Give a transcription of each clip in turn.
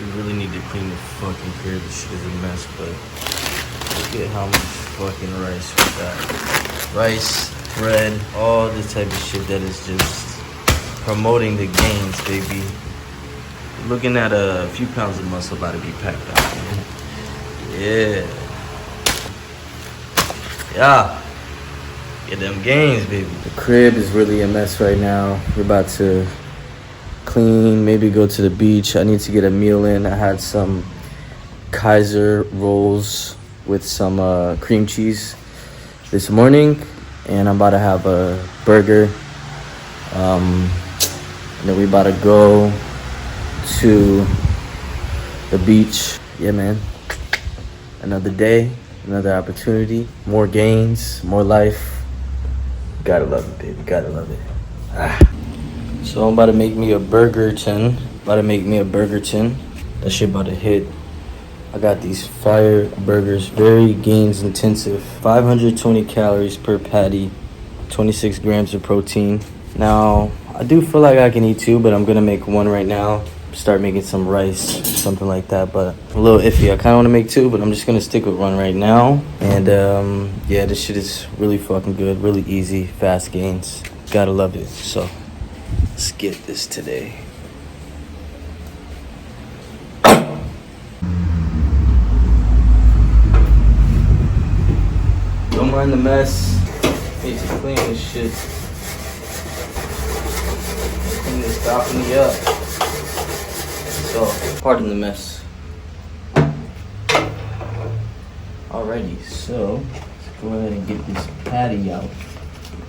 We really need to clean the fucking crib. This shit is a mess, but look at how much fucking rice we got. Rice, bread, all this type of shit that is just promoting the gains, baby. Looking at a few pounds of muscle about to be packed out, man. Yeah. Yeah. Get them gains, baby. The crib is really a mess right now. We're about to clean, maybe go to the beach. I need to get a meal in. I had some Kaiser rolls with some cream cheese this morning, and I'm about to have a burger. And then we about to go to the beach. Yeah, man. Another day, another opportunity, more gains, more life. Gotta love it, baby. Gotta love it. So I'm about to make me a burgerton. That shit about to hit. I got these fire burgers, very gains intensive. 520 calories per patty, 26 grams of protein. Now, I do feel like I can eat two, but I'm gonna make one right now. Start making some rice, something like that, but a little iffy. I kinda wanna make two, but I'm just gonna stick with one right now. And yeah, this shit is really fucking good, really easy, fast gains. Gotta love it. So let's get this today. Don't mind the mess. Need to clean this shit. Clean this balcony up. So, pardon the mess. Alrighty, so let's go ahead and get this patty out.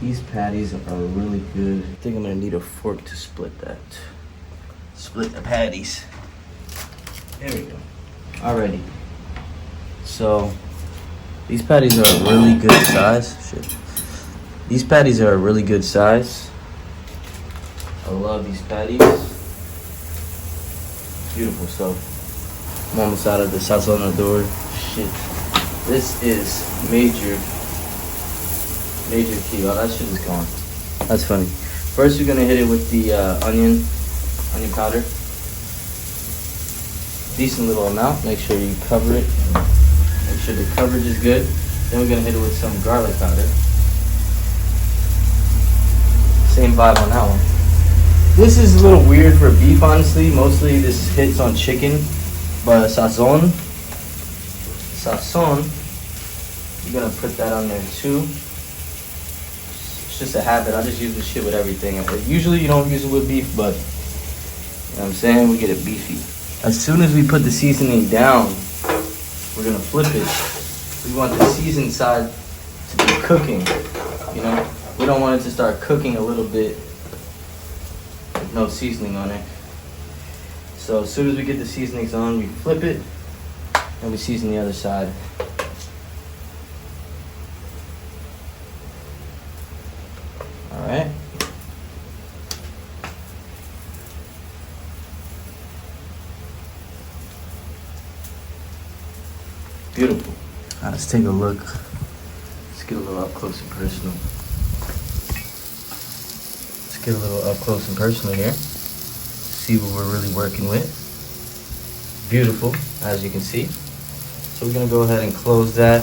These patties are really good. I think I'm gonna need a fork to split that. Split the patties. There we go. Alrighty. So, these patties are a really good size. Shit. These patties are a really good size. I love these patties. Beautiful. So I'm almost out of the sazonador. Shit. This is major key. Oh, that shit is gone. That's funny. First, we're gonna hit it with the onion powder. Decent little amount. Make sure you cover it. Make sure the coverage is good. Then we're gonna hit it with some garlic powder. Same vibe on that one. This is a little weird for beef, honestly. Mostly this hits on chicken, but sazon, you're gonna put that on there too. It's just a habit. I just use this shit with everything. Usually you don't use it with beef, but you know what I'm saying? We get it beefy. As soon as we put the seasoning down, we're gonna flip it. We want the seasoned side to be cooking, you know? We don't want it to start cooking a little bit. No seasoning on it. So as soon as we get the seasonings on, we flip it and we season the other side. All right. Beautiful. All right, let's take a look. Let's get a little up close and personal. Get a little up close and personal here. See what we're really working with. Beautiful, as you can see. So we're gonna go ahead and close that.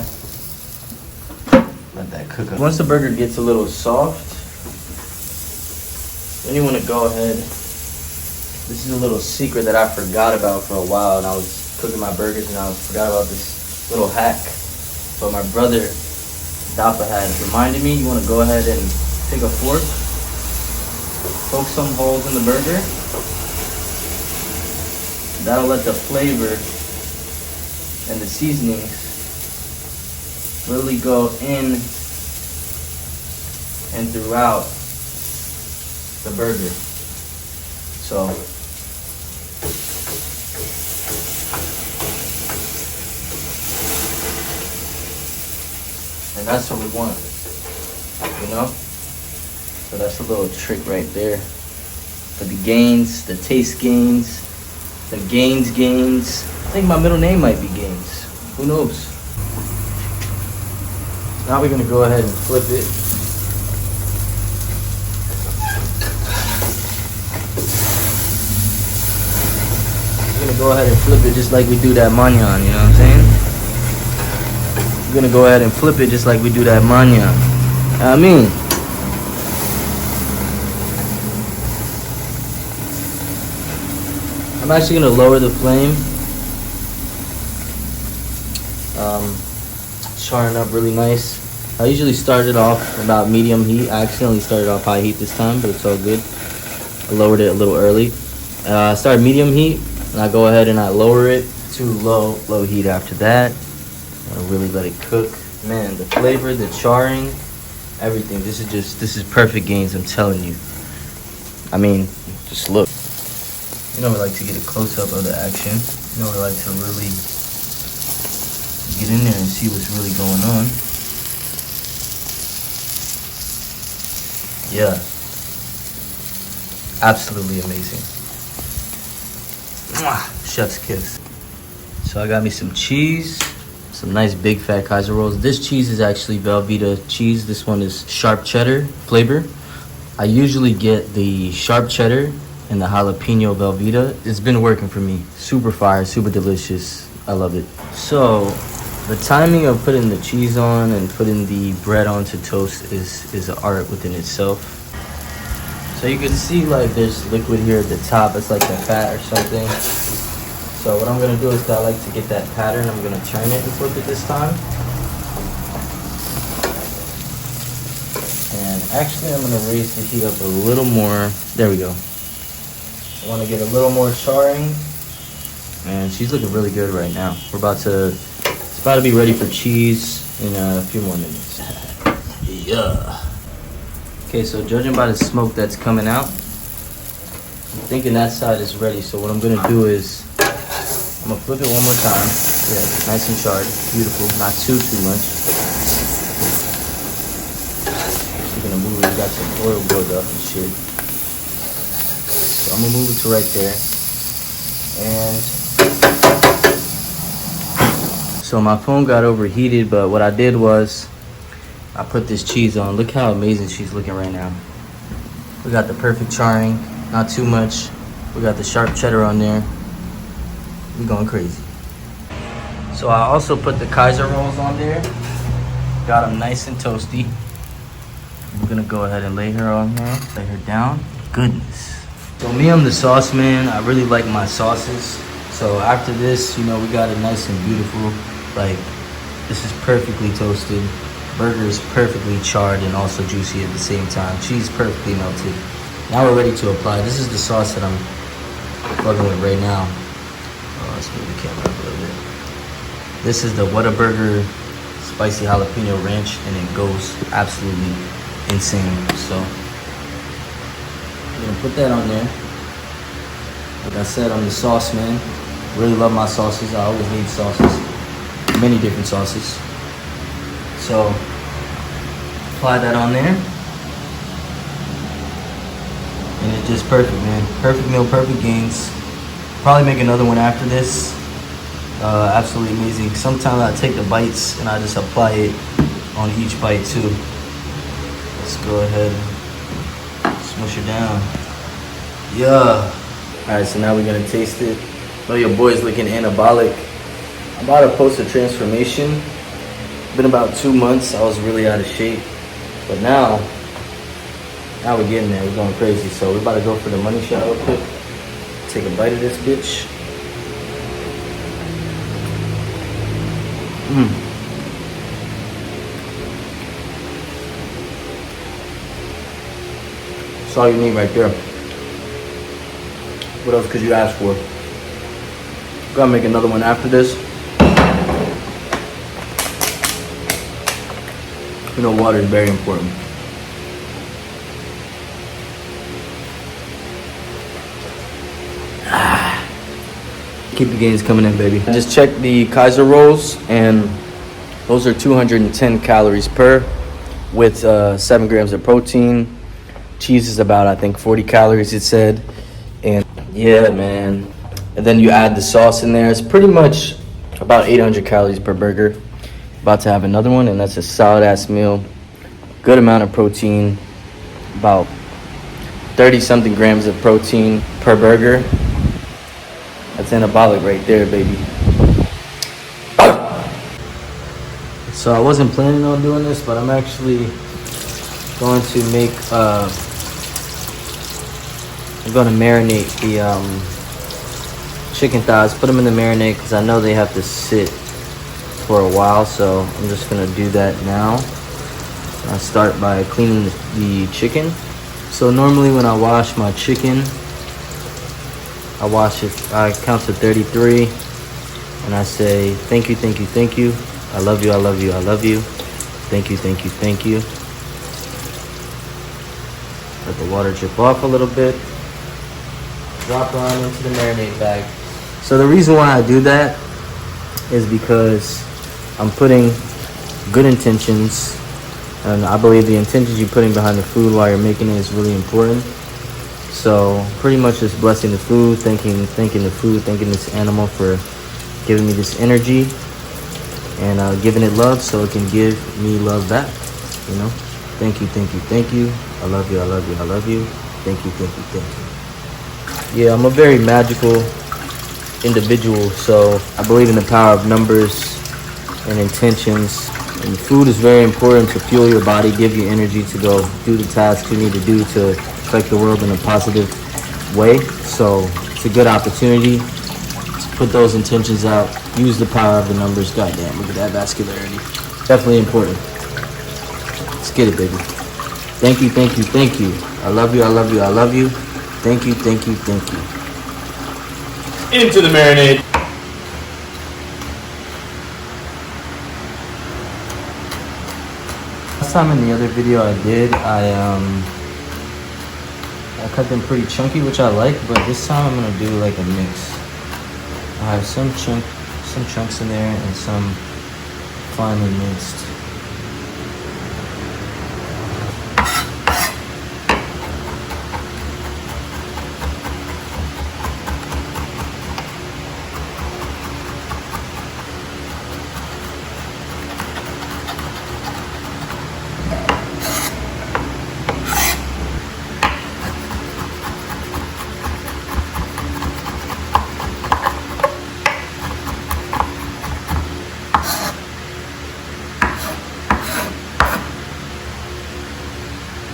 Let that cook up. Once the burger gets a little soft, then you wanna go ahead. This is a little secret that I forgot about for a while, and I was cooking my burgers and I forgot about this little hack. But my brother, Dappa, had reminded me. You wanna go ahead and take a fork, poke some holes in the burger. That'll let the flavor and the seasonings really go in and throughout the burger. So and that's what we want, you know? So that's a little trick right there. For the gains, the taste gains, the gains. I think my middle name might be Gains. Who knows? Now we're gonna go ahead and flip it. gonna go ahead and flip it just like we do that manyan, you know what I'm saying? We're gonna go ahead and flip it just like we do that manyan. I mean, I'm actually gonna lower the flame. Charring up really nice. I usually start it off about medium heat. I accidentally started off high heat this time, but it's all good. I lowered it a little early. I start medium heat, and I go ahead and I lower it to low heat after that. I really let it cook. Man, the flavor, the charring, everything. This is perfect gains, I'm telling you. I mean, just look. You know, we like to get a close-up of the action. You know, we like to really get in there and see what's really going on. Yeah. Absolutely amazing. Mwah! Chef's kiss. So I got me some cheese, some nice big fat Kaiser rolls. This cheese is actually Velveeta cheese. This one is sharp cheddar flavor. I usually get the sharp cheddar and the jalapeno Velveeta. It's been working for me. Super fire, super delicious. I love it. So the timing of putting the cheese on and putting the bread onto toast is an art within itself. So you can see like there's liquid here at the top. It's like the fat or something. So what I'm gonna do is, 'cause I like to get that pattern, I'm gonna turn it and flip it this time. And actually I'm gonna raise the heat up a little more. There we go. I wanna get a little more charring. And she's looking really good right now. It's about to be ready for cheese in a few more minutes. Yeah. Okay, so judging by the smoke that's coming out, I'm thinking that side is ready. So what I'm gonna do is, I'm gonna flip it one more time. Yeah, nice and charred, beautiful, not too much. Just gonna move it, we got some oil buildup and shit. So I'm gonna move it to right there. And so my phone got overheated, but what I did was I put this cheese on. Look how amazing she's looking right now. We got the perfect charring, not too much. We got the sharp cheddar on there. We're going crazy. So I also put the Kaiser rolls on there. Got them nice and toasty. We're gonna go ahead and lay her on here, lay her down. Goodness. So me, I'm the sauce man. I really like my sauces. So after this, you know, we got it nice and beautiful. Like, this is perfectly toasted. Burger is perfectly charred and also juicy at the same time. Cheese perfectly melted. Now we're ready to apply. This is the sauce that I'm fucking with right now. Oh, let's move the camera up a little bit. This is the Whataburger spicy jalapeno ranch, and it goes absolutely insane. So I'm gonna put that on there. Like I said, I'm the sauce man. Really love my sauces. I always need sauces. Many different sauces. So apply that on there. And it's just perfect, man. Perfect meal, perfect gains. Probably make another one after this. Absolutely amazing. Sometimes I take the bites and I just apply it on each bite too. Let's go ahead and smush it down. Yeah. Alright, so now we're gonna taste it. Oh, your boy's looking anabolic. I'm about to post a transformation. Been about 2 months. I was really out of shape. But now we're getting there. We're going crazy. So we're about to go for the money shot real quick. Take a bite of this bitch. That's all you need right there. What else could you ask for? Gotta make another one after this. You know, water is very important. Keep the gains coming in, baby. I just checked the Kaiser rolls, and those are 210 calories per, with 7 grams of protein. Cheese is about, I think, 40 calories, it said. And yeah, man. And then you add the sauce in there. It's pretty much about 800 calories per burger. About to have another one, and that's a solid ass meal. Good amount of protein. About 30 something grams of protein per burger. That's anabolic right there, baby. So I wasn't planning on doing this, but I'm actually going to make, I'm going to marinate the chicken thighs, put them in the marinade because I know they have to sit for a while. So I'm just going to do that now. I start by cleaning the chicken. So normally when I wash my chicken, I wash it, I count to 33 and I say, thank you, thank you, thank you. I love you, I love you, I love you. Thank you, thank you, thank you. Let the water drip off a little bit. Drop on into the marinade bag. So the reason why I do that is because I'm putting good intentions, and I believe the intentions you're putting behind the food while you're making it is really important. So pretty much just blessing the food, thanking the food, thanking this animal for giving me this energy, and giving it love so it can give me love back, you know? Thank you, thank you, thank you. I love you, I love you, I love you. Thank you, thank you, thank you. Yeah, I'm a very magical individual, so I believe in the power of numbers and intentions. And food is very important to fuel your body, give you energy to go do the tasks you need to do to affect the world in a positive way. So it's a good opportunity to put those intentions out. Use the power of the numbers. Goddamn, look at that vascularity. Definitely important. Let's get it, baby. Thank you, thank you, thank you. I love you, I love you, I love you. Thank you, thank you, thank you. Into the marinade. Last time in the other video I did, I cut them pretty chunky, which I like, but this time I'm gonna do like a mix. I have some chunks in there and some finely minced.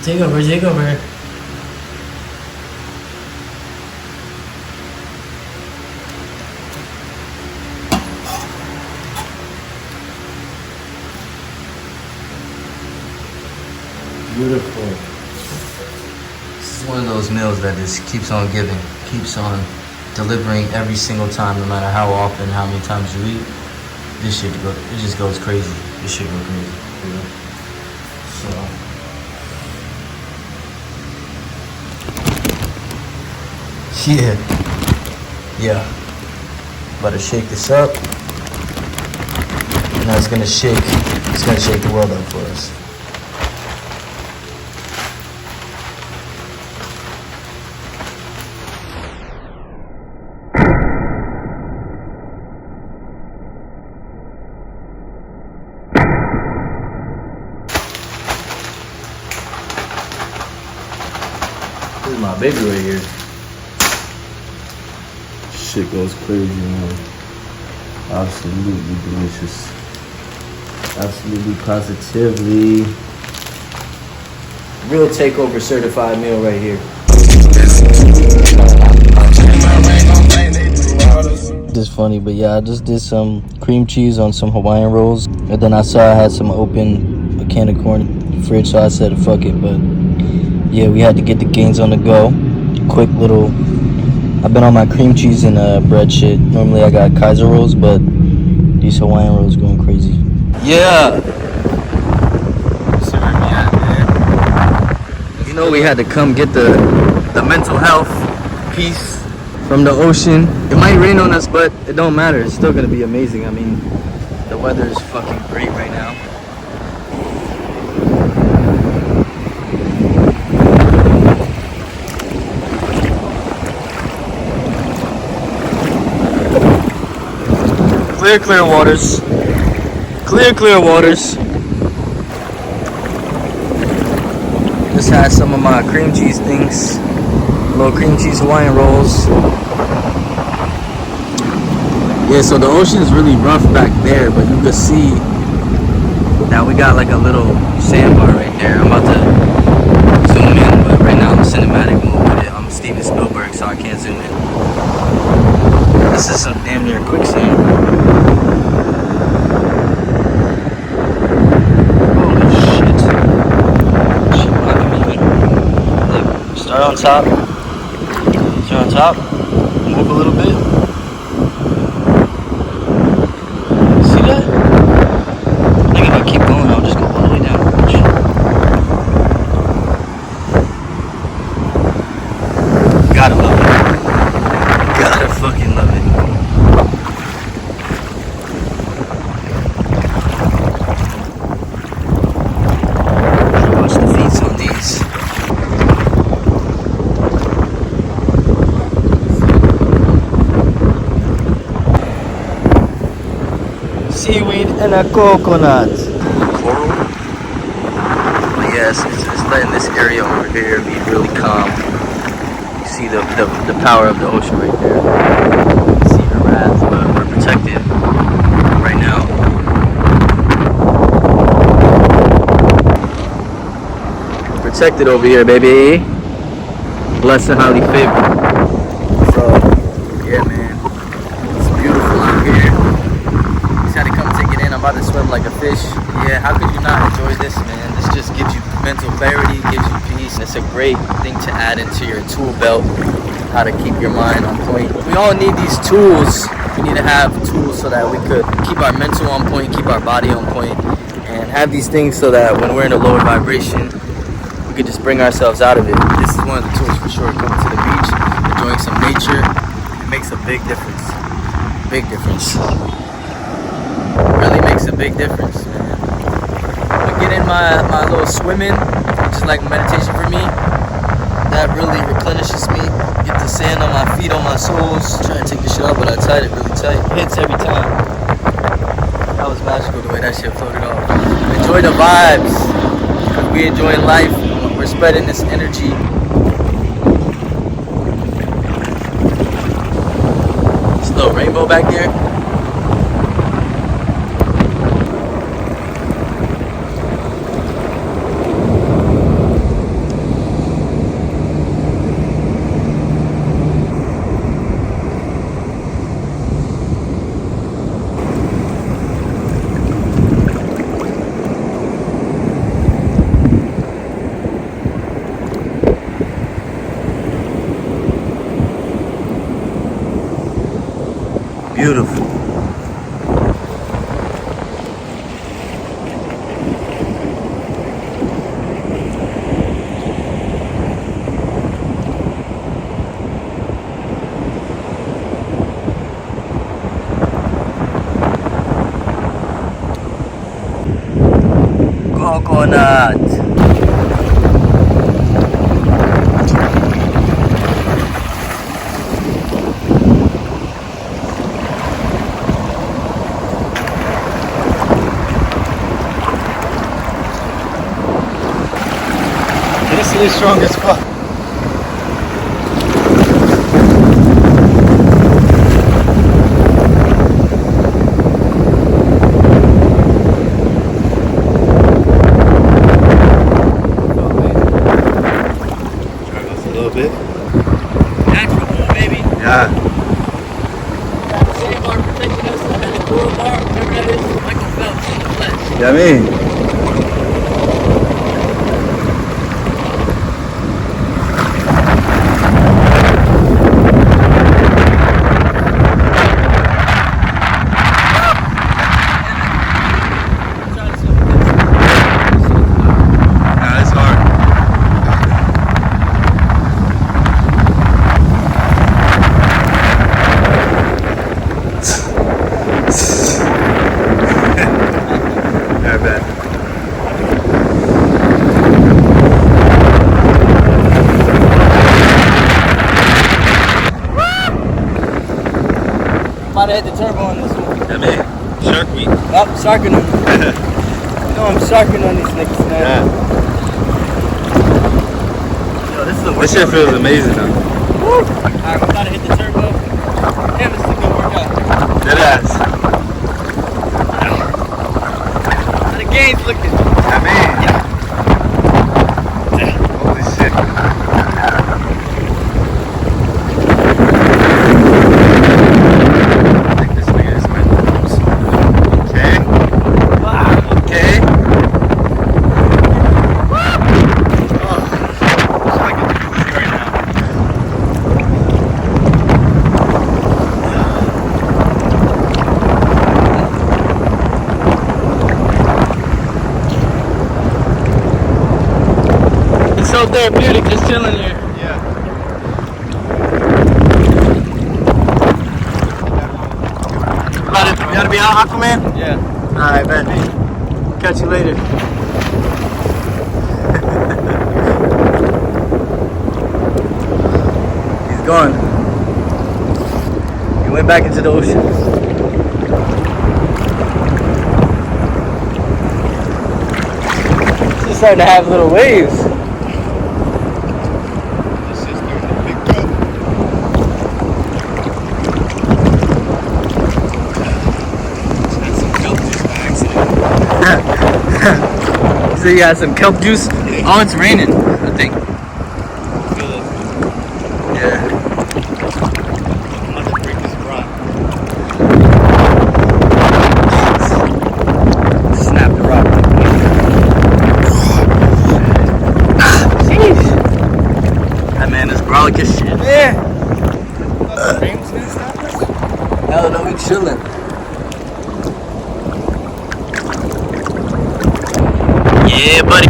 Take over, take over. Beautiful. This is one of those meals that just keeps on giving, keeps on delivering every single time, no matter how often, how many times you eat. This shit it just goes crazy. This shit goes crazy. You know? So. Yeah. About to shake this up. And that's gonna shake. It's gonna shake the world up for us. This is my baby right here. Shit goes crazy, man. Absolutely delicious. Absolutely positively. Real takeover certified meal right here. Just funny, but yeah, I just did some cream cheese on some Hawaiian rolls. And then I saw I had some open, a can of corn in the fridge, so I said fuck it. But yeah, we had to get the gains on the go. Quick little. I've been on my cream cheese and bread shit. Normally I got Kaiser rolls, but these Hawaiian rolls going crazy. Yeah. You know we had to come get the mental health piece from the ocean. It might rain on us, but it don't matter. It's still gonna be amazing. I mean, the weather is fucking great right now. Clear waters. Clear waters. Just had some of my cream cheese things. Little cream cheese Hawaiian rolls. Yeah, so the ocean is really rough back there, but you can see that we got like a little sandbar right there. I'm about to zoom in, but right now I'm cinematic mode with it. I'm Steven Spielberg, so I can't zoom in. This is some damn near quicksand. Holy shit. Shit blocking me, man. Look, start on top. Start on top. Move a little bit. See that? I think if I keep going, I'll just go all the way down. Gotta love it. Gotta fucking love it. Watch the feet on these. Seaweed and a coconut. Coral? But yes, it's letting this area over here be really calm. You see the power of the ocean right there. You see the wrath, but we're protected right now. We're protected over here, baby. Blessed and highly favored. So, yeah, man. It's beautiful out here. Had to come take it in. I'm about to swim like a fish. Yeah, how could you not enjoy this, man? This just gives you mental clarity, gives you peace, and it's a great thing to add into your tool belt, how to keep your mind on point. We all need these tools. We need to have tools so that we could keep our mental on point, keep our body on point, and have these things so that when we're in a lower vibration, we could just bring ourselves out of it. This is one of the tools for sure. Coming to the beach, enjoying some nature, it makes a big difference. Big difference. Really makes a big difference, man. I get in my little swimming, which is like meditation for me. That really replenishes me. Get the sand on my feet, on my soles. Trying to take the shit off, but I tied it really tight. Hits every time. That was magical the way that shit floated off. Enjoy the vibes. We enjoying life. We're spreading this energy. This little rainbow back there. Beautiful. Coconut. This is the strongest spot. A little bit. Natural pool, baby. Yeah. Got the sandbar protecting us. The coral bar, whatever that is. Michael Phelps in the flesh. Yeah, I mean. About to hit the turbo on this one. Yeah, man. Shark week. Oh, sharking them. You know I'm sharking on these niggas, man. Yeah. Yo, this shit feels amazing, though. Woo! Alright, we're about to hit the turbo. Damn, this is a good workout. Deadass. How the game's looking? I mean, holy shit. I think this nigga is my nose. Okay. Okay. So therapeutic, just chilling here. Yeah. You gotta be out, Aquaman? Yeah. Alright, man. Catch you later. He's gone. He went back into the ocean. He's starting to have little waves. So you got some kelp juice? Oh, it's raining, I think. Yeah. I'm about to break this rock. Snap the rock. Jeez. That man is brolic as shit. Yeah. The rain's gonna stop us? Hell no, we chilling. Yeah, buddy.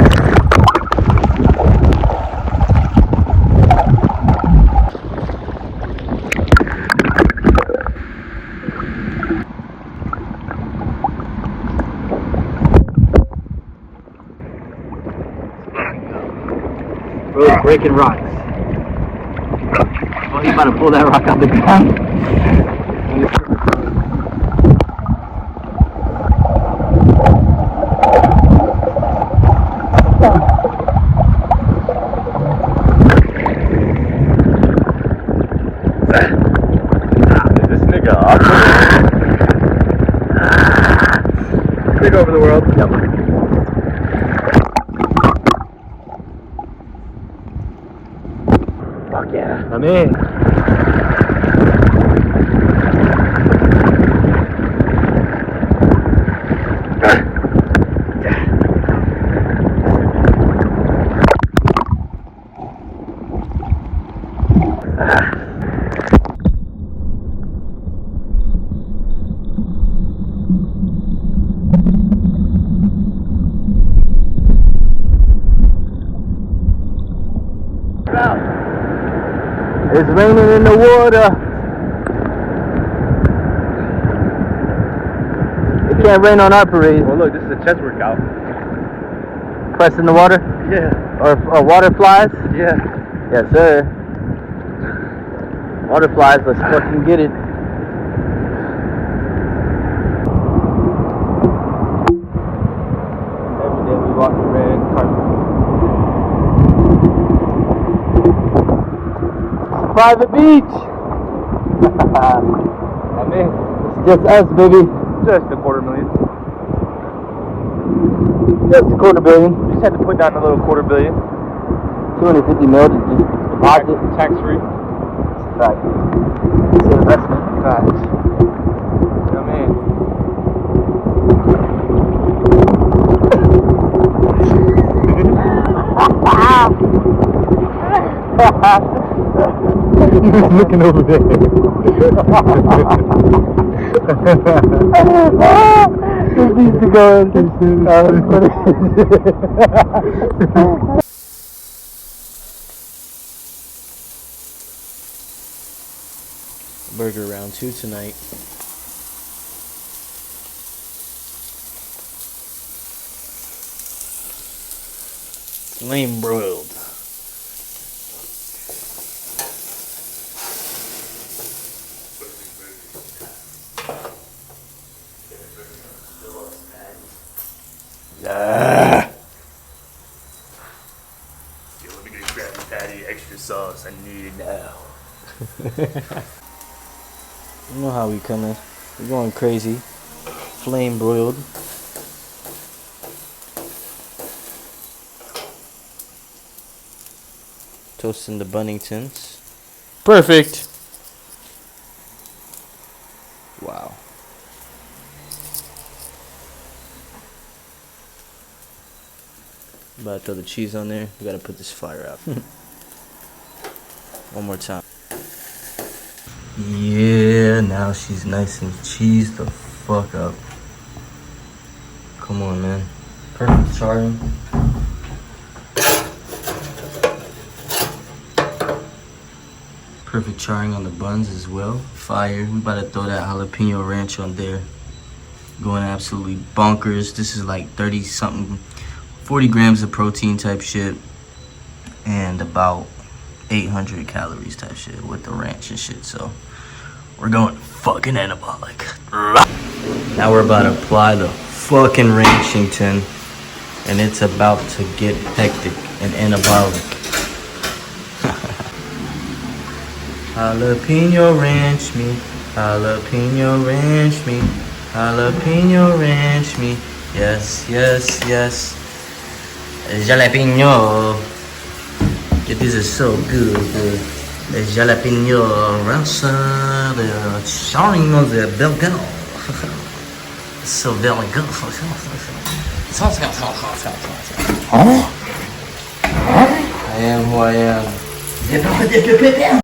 Bro, breaking rocks. Oh, he's about to pull that rock out the ground. This nigga awesome. Take over the world. Yep. Fuck yeah. I'm in. It's raining in the water. It can't rain on our parade. Well, look, this is a chest workout. Press in the water? Yeah. Or water flies? Yeah. Yes, sir. Water flies, let's fucking get it. Every day we walk the red carpet. Private beach. I mean, it's just us, baby. Just a $250,000. Just a $250,000,000. Just had to put down a little $250,000,000. 250 mil to just deposit. Tax free. Right. It's an investment. Facts. You know what I mean? He's looking over there. This needs to go in. Burger round 2 tonight. Flame broiled. Yeah. Yo, let me get a Krabby Patty, extra sauce. I need it now. You know how we coming. We're going crazy. Flame broiled. Toasting the Bunningtons. Perfect. Wow. About to throw the cheese on there. We gotta put this fire out. One more time. Yeah, now she's nice and cheesed the fuck up. Come on, man. Perfect charring. Perfect charring on the buns as well. Fire. We about to throw that jalapeno ranch on there. Going absolutely bonkers. This is like 30 something, 40 grams of protein type shit. And about 800 calories type shit with the ranch and shit. So we're going fucking anabolic. Now we're about to apply the fucking ranchington. And it's about to get hectic and anabolic. Jalapeno ranch me, jalapeno ranch me, jalapeno ranch me. Yes, yes, yes. Jalapeno. Yeah, this is so good. The jalapeno ranch, the charring of the burger. So very good. I am who I am.